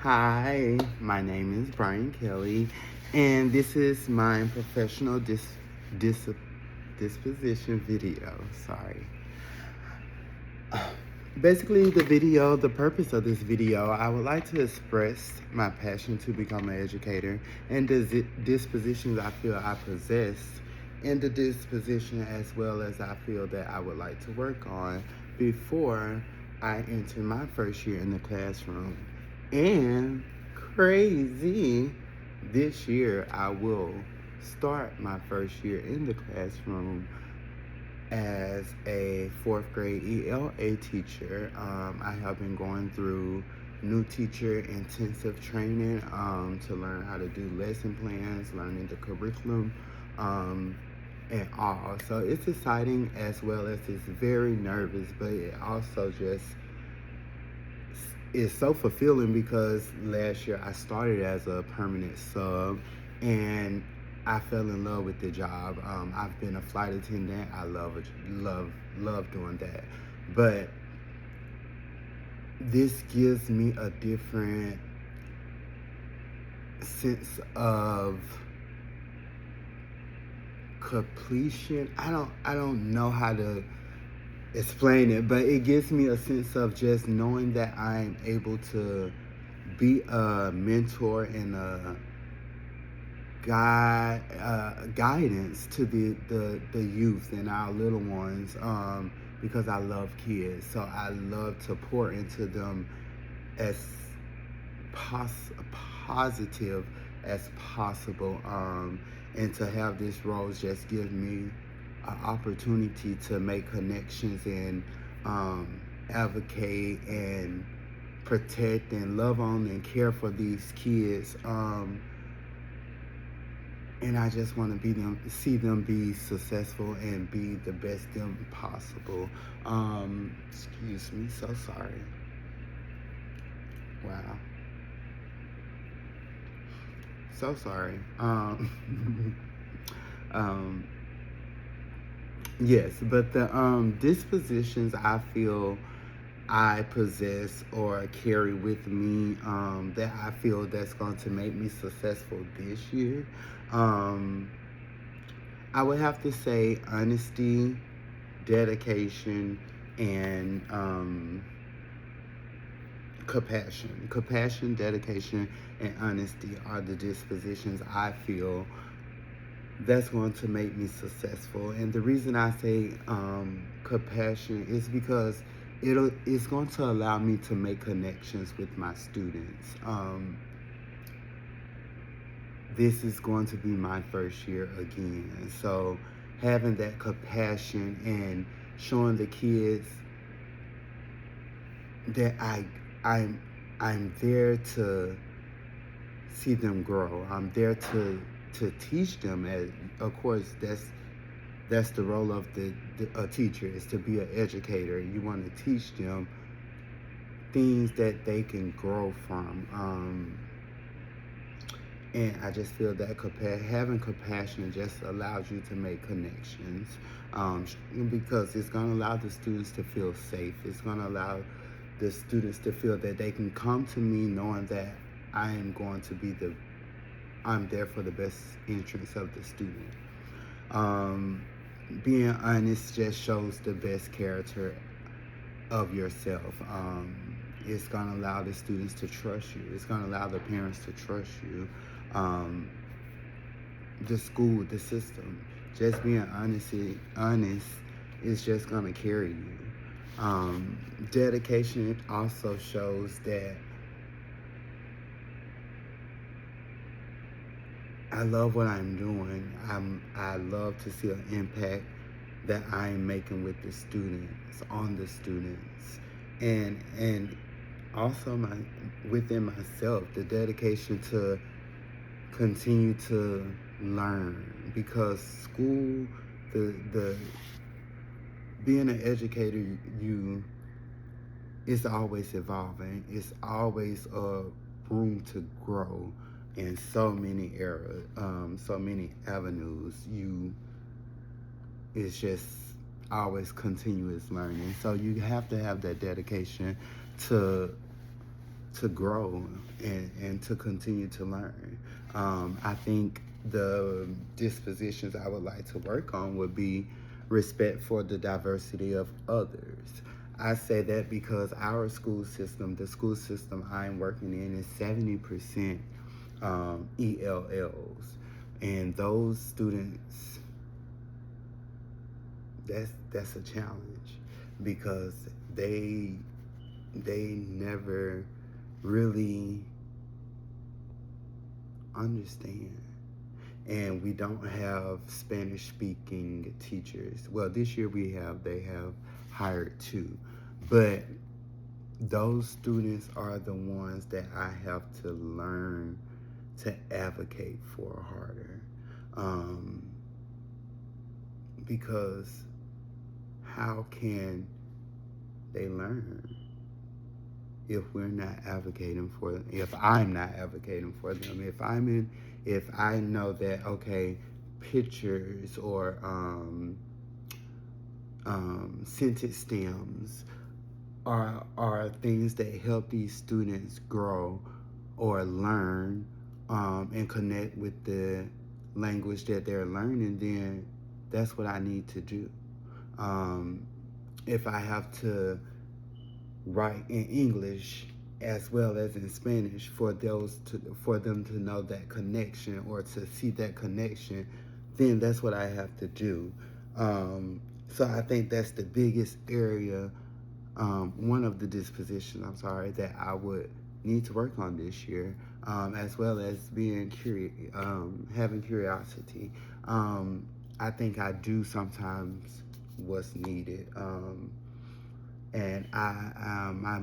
Hi, my name is Brian Kelly, and this is my professional dis- disposition video. Sorry. Basically, the purpose of this video, I would like to express my passion to become an educator and the dispositions I feel I possess, and the disposition as well as I feel that I would like to work on before I enter my first year in the classroom. And crazy, this year I will start my first year in the classroom as a fourth grade ELA teacher. I have been going through new teacher intensive training to learn how to do lesson plans, learning the curriculum, and all. So it's exciting as well as it's very nervous, but it also just is so fulfilling because last year I started as a permanent sub and I fell in love with the job. I've been a flight attendant. I love doing that. But this gives me a different sense of completion. I don't know how to explain it, but it gives me a sense of just knowing that I'm able to be a mentor and a guidance to the youth and our little ones, because I love kids, so I love to pour into them as positive as possible, and to have this role just gives me an opportunity to make connections and advocate and protect and love on and care for these kids. And I just want to see them be successful and be the best them possible. Excuse me, so sorry. Wow, so sorry. Um, yes, but the dispositions I feel I possess or carry with me, that I feel that's going to make me successful this year. Um, I would have to say honesty, dedication, and compassion. Compassion, dedication, and honesty are the dispositions I feel that's going to make me successful. And the reason I say compassion is because it's going to allow me to make connections with my students. This is going to be my first year again, so having that compassion and showing the kids that I'm I'm there to see them grow. I'm there to teach them. As of course, that's the role of a teacher, is to be an educator. You want to teach them things that they can grow from. And I just feel that having compassion just allows you to make connections, because it's going to allow the students to feel safe. It's going to allow the students to feel that they can come to me knowing that I am going to be I'm there for the best interest of the student. Um, Being honest just shows the best character of yourself. It's going to allow the students to trust you. It's going to allow the parents to trust you. Um, the school, the system, just being honest is just going to carry you. Dedication also shows that I love what I'm doing. I love to see an impact that I'm making with the students, on the students, and also within myself, the dedication to continue to learn, because school, the being an educator, you it's always evolving. It's always a room to grow in so many areas, so many avenues. It's just always continuous learning. So you have to have that dedication to to grow and to continue to learn. I think the dispositions I would like to work on would be respect for the diversity of others. I say that because our school system, the school system I'm working in, is 70% ELLs, and those students, that's a challenge because they never really understand. And we don't have Spanish speaking teachers. Well, this year they have hired two. But those students are the ones that I have to learn to advocate for harder. Because how can they learn if we're not advocating for them, if I'm not advocating for them, if I know that, okay, pictures or sentence stems are things that help these students grow or learn and connect with the language that they're learning, then that's what I need to do. If I have to write in English as well as in Spanish for them to know that connection or to see that connection, then that's what I have to do. So I think that's the biggest area, one of the dispositions, that I would need to work on this year, as well as being having curiosity. I think I do sometimes what's needed. And my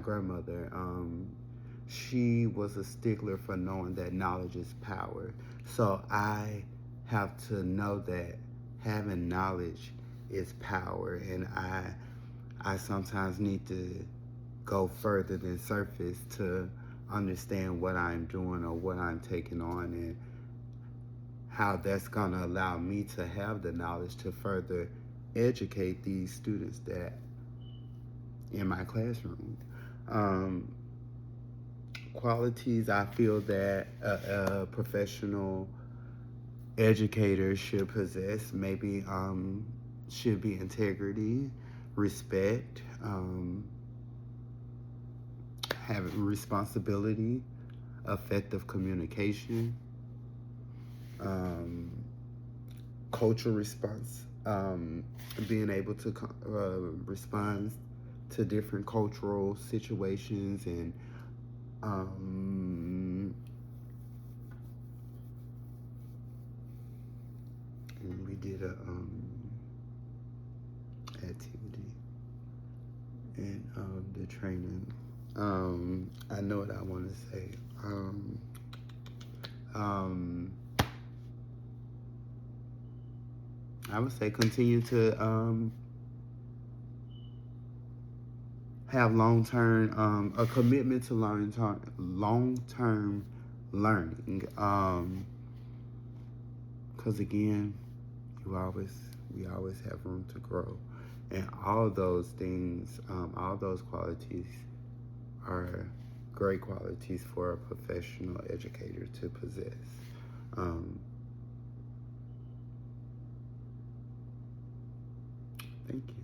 grandmother, she was a stickler for knowing that knowledge is power. So I have to know that having knowledge is power, and I sometimes need to go further than surface to understand what I'm doing or what I'm taking on, and how that's gonna allow me to have the knowledge to further educate these students that in my classroom. Qualities I feel that a professional educator should possess maybe should be integrity, respect, having responsibility, effective communication, cultural response, being able to respond to different cultural situations, and we did a activity and the training. I know what I want to say. I would say continue to have a commitment to long-term learning. Because again, we always have room to grow, and all those things, all those qualities are great qualities for a professional educator to possess. Thank you.